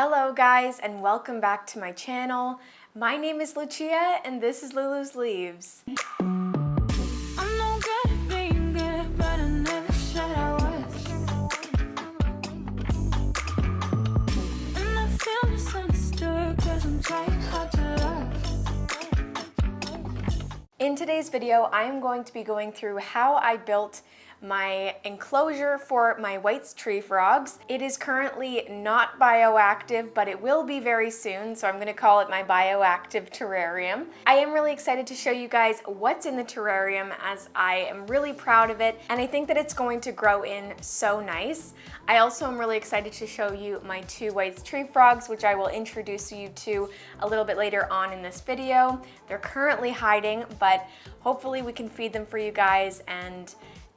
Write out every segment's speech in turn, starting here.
Hello guys and welcome back to my channel. My name is Lucia and this is Lulu's Leaves. In today's video, I am going to be going through how I built my enclosure for my white tree frogs. It is currently not bioactive, but it will be very soon, so I'm going to call it my bioactive terrarium. I am really excited to show you guys what's in the terrarium as I am really proud of it, and I think that it's going to grow in so nice. I also am really excited to show you my two white tree frogs, which I will introduce you to a little bit later on in this video. They're currently hiding, but hopefully we can feed them for you guys and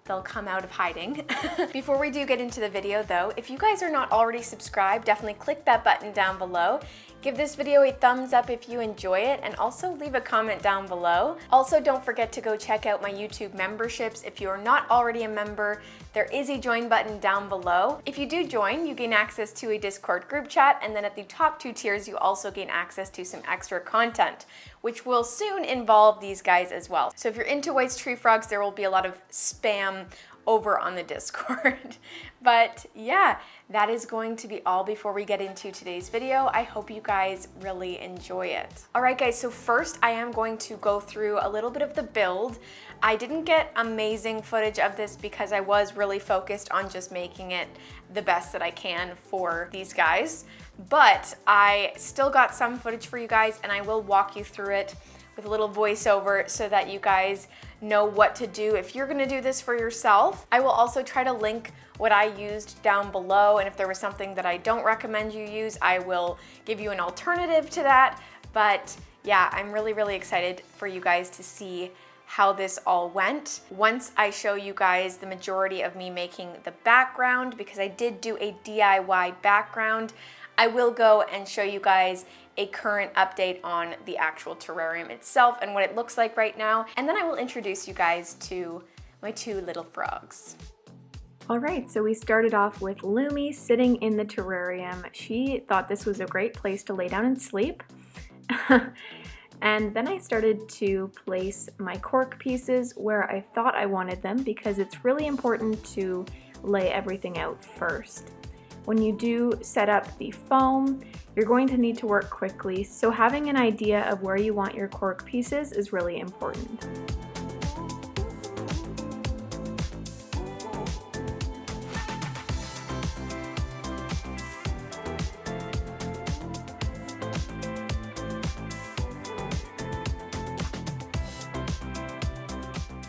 they'll come out of hiding. Before we do get into the video though, if you guys are not already subscribed, definitely click that button down below. Give this video a thumbs up if you enjoy it, and also leave a comment down below. Also, don't forget to go check out my YouTube memberships. If you are not already a member, there is a join button down below. If you do join, you gain access to a Discord group chat, and then at the top two tiers, you also gain access to some extra content, which will soon involve these guys as well. So if you're into white tree frogs, there will be a lot of spam over on the Discord. But yeah, that is going to be all before we get into today's video. I hope you guys really enjoy it. All right guys, so first I am going to go through a little bit of the build. I didn't get amazing footage of this because I was really focused on just making it the best that I can for these guys, but I still got some footage for you guys and I will walk you through it with a little voiceover so that you guys know what to do if you're gonna do this for yourself. I will also try to link what I used down below, and if there was something that I don't recommend you use, I will give you an alternative to that. But yeah, I'm really excited for you guys to see how this all went. Once I show you guys the majority of me making the background, because I did do a DIY background, I will go and show you guys a current update on the actual terrarium itself and what it looks like right now. And then I will introduce you guys to my two little frogs. All right, so we started off with Lumi sitting in the terrarium. She thought this was a great place to lay down and sleep. And then I started to place my cork pieces where I thought I wanted them, because it's really important to lay everything out first. When you do set up the foam, you're going to need to work quickly, so having an idea of where you want your cork pieces is really important.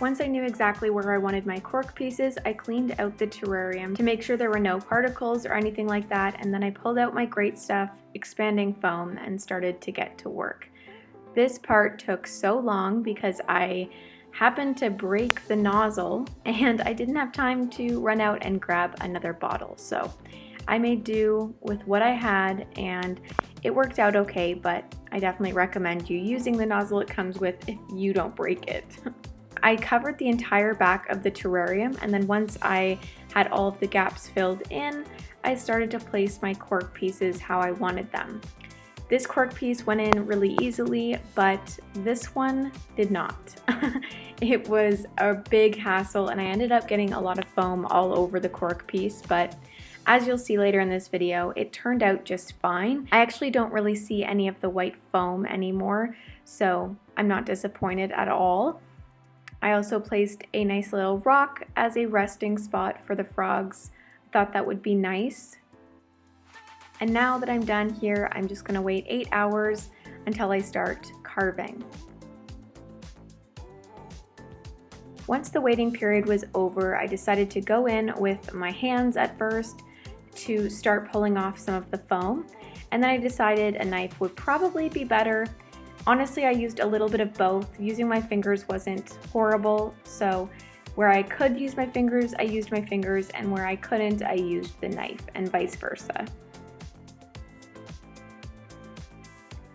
Once I knew exactly where I wanted my cork pieces, I cleaned out the terrarium to make sure there were no particles or anything like that, and then I pulled out my Great Stuff expanding foam and started to get to work. This part took so long because I happened to break the nozzle and I didn't have time to run out and grab another bottle. So I made do with what I had and it worked out okay, but I definitely recommend you using the nozzle it comes with if you don't break it. I covered the entire back of the terrarium, and then once I had all of the gaps filled in, I started to place my cork pieces how I wanted them. This cork piece went in really easily, but this one did not. It was a big hassle and I ended up getting a lot of foam all over the cork piece, but as you'll see later in this video, it turned out just fine. I actually don't really see any of the white foam anymore, so I'm not disappointed at all. I also placed a nice little rock as a resting spot for the frogs. Thought that would be nice. And now that I'm done here, I'm just gonna wait 8 hours until I start carving. Once the waiting period was over, I decided to go in with my hands at first to start pulling off some of the foam. And then I decided a knife would probably be better. Honestly, I used a little bit of both. Using my fingers wasn't horrible, so where I could use my fingers, I used my fingers, and where I couldn't, I used the knife, and vice versa.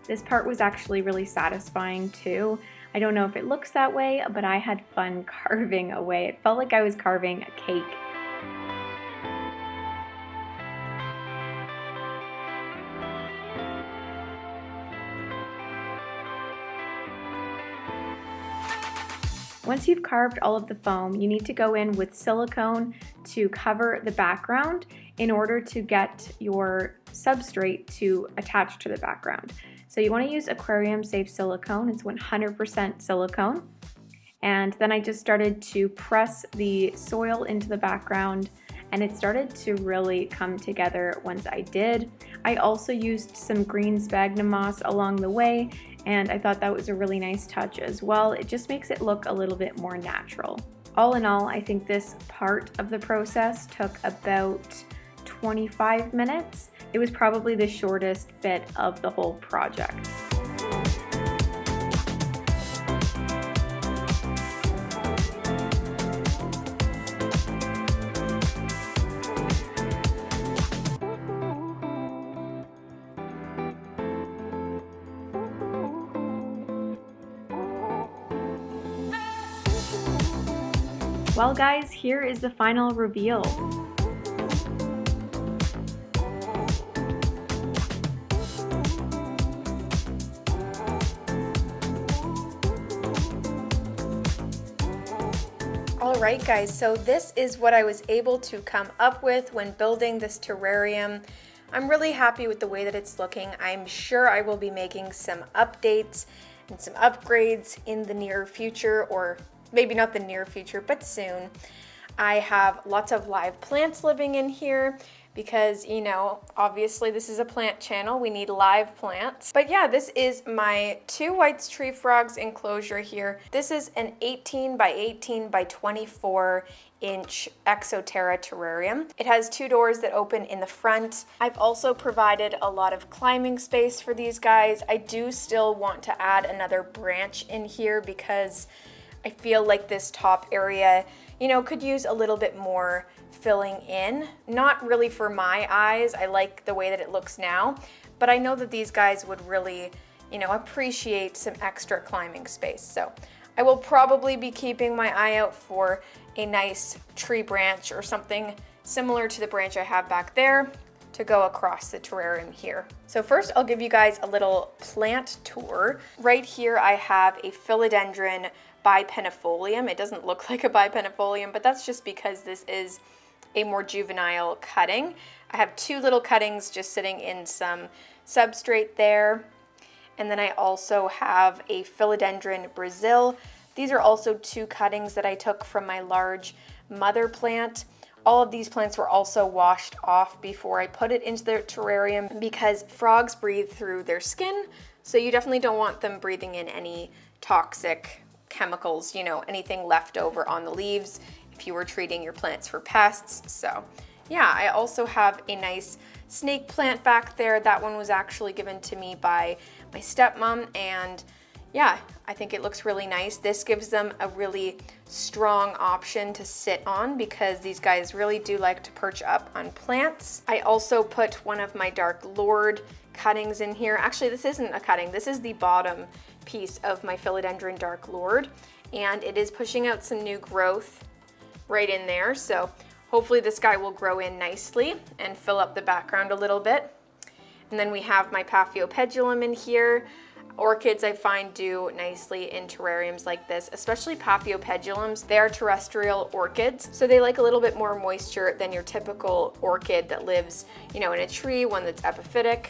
This part was actually really satisfying too. I don't know if it looks that way, but I had fun carving away. It felt like I was carving a cake. Once you've carved all of the foam, you need to go in with silicone to cover the background in order to get your substrate to attach to the background. So you want to use aquarium safe silicone. It's 100% silicone. And then I just started to press the soil into the background, and it started to really come together once I did. I also used some green sphagnum moss along the way, and I thought that was a really nice touch as well. It just makes it look a little bit more natural. All in all, I think this part of the process took about 25 minutes. It was probably the shortest bit of the whole project. Well guys, here is the final reveal. Alright guys, so this is what I was able to come up with when building this terrarium. I'm really happy with the way that it's looking. I'm sure I will be making some updates and some upgrades in the near future, or maybe not the near future, but soon. I have lots of live plants living in here because, you know, obviously this is a plant channel. We need live plants. But yeah, this is my 2 White's tree frogs enclosure here. This is an 18 by 18 by 24 inch Exoterra terrarium. It has 2 doors that open in the front. I've also provided a lot of climbing space for these guys. I do still want to add another branch in here because I feel like this top area, you know, could use a little bit more filling in. Not really for my eyes. I like the way that it looks now, but I know that these guys would really, you know, appreciate some extra climbing space. So I will probably be keeping my eye out for a nice tree branch or something similar to the branch I have back there to go across the terrarium here. So first I'll give you guys a little plant tour. Right here I have a philodendron bipenifolium. It doesn't look like a bipenifolium, but that's just because this is a more juvenile cutting. I have 2 little cuttings just sitting in some substrate there. And then I also have a philodendron Brazil. These are also 2 cuttings that I took from my large mother plant. All of these plants were also washed off before I put it into the terrarium because frogs breathe through their skin, so you definitely don't want them breathing in any toxic chemicals, you know, anything left over on the leaves if you were treating your plants for pests. So yeah, I also have a nice snake plant back there. That one was actually given to me by my stepmom, and yeah, I think it looks really nice. This gives them a really strong option to sit on because these guys really do like to perch up on plants. I also put one of my Dark Lord cuttings in here. Actually, this isn't a cutting. This is the bottom piece of my philodendron Dark Lord, and it is pushing out some new growth right in there. So hopefully this guy will grow in nicely and fill up the background a little bit. And then we have my Paphiopedilum in here. Orchids I find do nicely in terrariums like this, especially Paphiopedilums. They are terrestrial orchids, so they like a little bit more moisture than your typical orchid that lives, you know, in a tree, one that's epiphytic.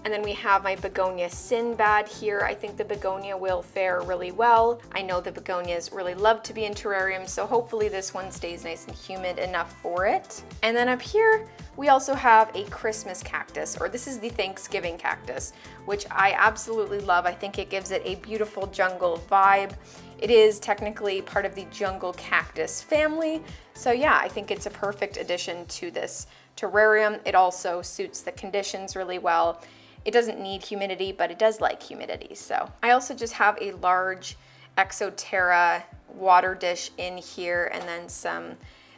And then we have my Begonia Sinbad here. I think the begonia will fare really well. I know the begonias really love to be in terrariums, so hopefully this one stays nice and humid enough for it. And then up here, we also have a Christmas cactus, or this is the Thanksgiving cactus, which I absolutely love. I think it gives it a beautiful jungle vibe. It is technically part of the jungle cactus family. So yeah, I think it's a perfect addition to this terrarium. It also suits the conditions really well. It doesn't need humidity, but it does like humidity. So I also just have a large Exoterra water dish in here and then some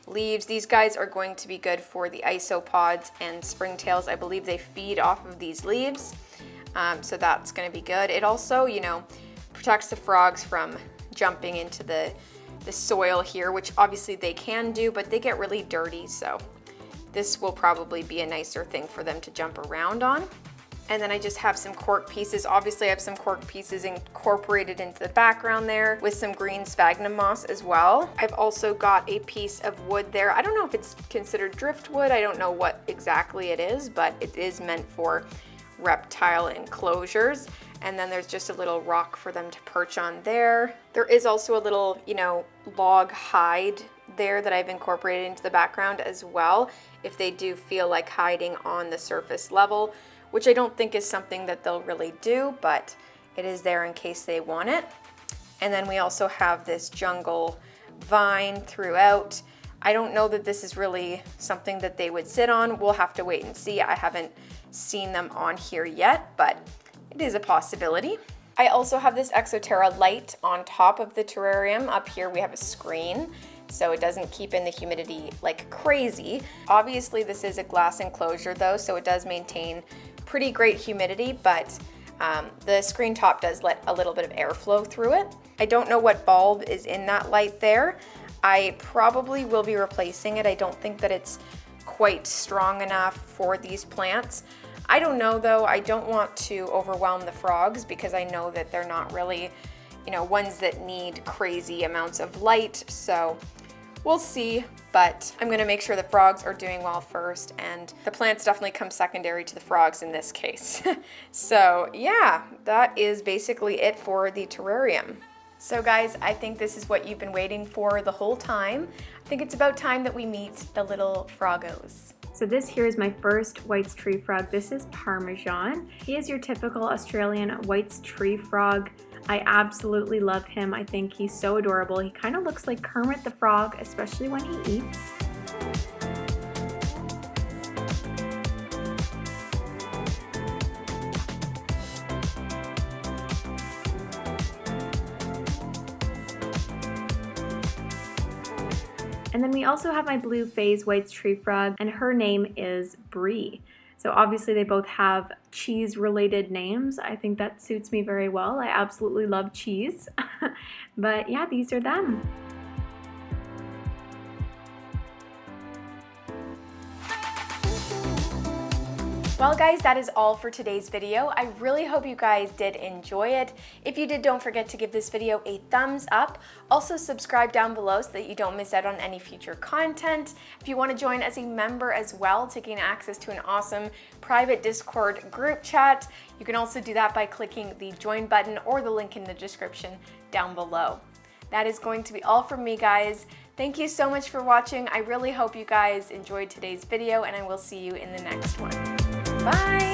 leaves. These guys are going to be good for the isopods and springtails. I believe they feed off of these leaves. So that's gonna be good. It also, you know, protects the frogs from jumping into the soil here, which obviously they can do, but they get really dirty. So this will probably be a nicer thing for them to jump around on. And then I just have some cork pieces. Obviously I have some cork pieces incorporated into the background there with some green sphagnum moss as well. I've also got a piece of wood there. I don't know if it's considered driftwood. I don't know what exactly it is, but it is meant for reptile enclosures. And then there's just a little rock for them to perch on there. There is also a little, log hide there that I've incorporated into the background as well, if they do feel like hiding on the surface level, which I don't think is something that they'll really do, but it is there in case they want it. And then we also have this jungle vine throughout. I don't know that this is really something that they would sit on. We'll have to wait and see. I haven't seen them on here yet, but it is a possibility. I also have this Exoterra light on top of the terrarium. Up here we have a screen, so it doesn't keep in the humidity like crazy. Obviously this is a glass enclosure though, so it does maintain pretty great humidity, but the screen top does let a little bit of airflow through it. I don't know what bulb is in that light there. I probably will be replacing it. I don't think that it's quite strong enough for these plants. I don't know though. I don't want to overwhelm the frogs because I know that they're not really, ones that need crazy amounts of light. So we'll see, but I'm gonna make sure the frogs are doing well first, and the plants definitely come secondary to the frogs in this case. So yeah, that is basically it for the terrarium. So guys, I think this is what you've been waiting for the whole time. I think it's about time that we meet the little froggos. So this here is my first White's tree frog. This is Parmesan. He is your typical Australian White's tree frog. I absolutely love him. I think he's so adorable. He kind of looks like Kermit the Frog, especially when he eats. And then we also have my blue phase White's tree frog, and her name is Brie. So obviously they both have cheese related names. I think that suits me very well. I absolutely love cheese. But yeah, these are them. Well guys, that is all for today's video. I really hope you guys did enjoy it. If you did, don't forget to give this video a thumbs up. Also subscribe down below so that you don't miss out on any future content. If you want to join as a member as well to gain access to an awesome private Discord group chat, you can also do that by clicking the join button or the link in the description down below. That is going to be all from me, guys. Thank you so much for watching. I really hope you guys enjoyed today's video, and I will see you in the next one. Bye!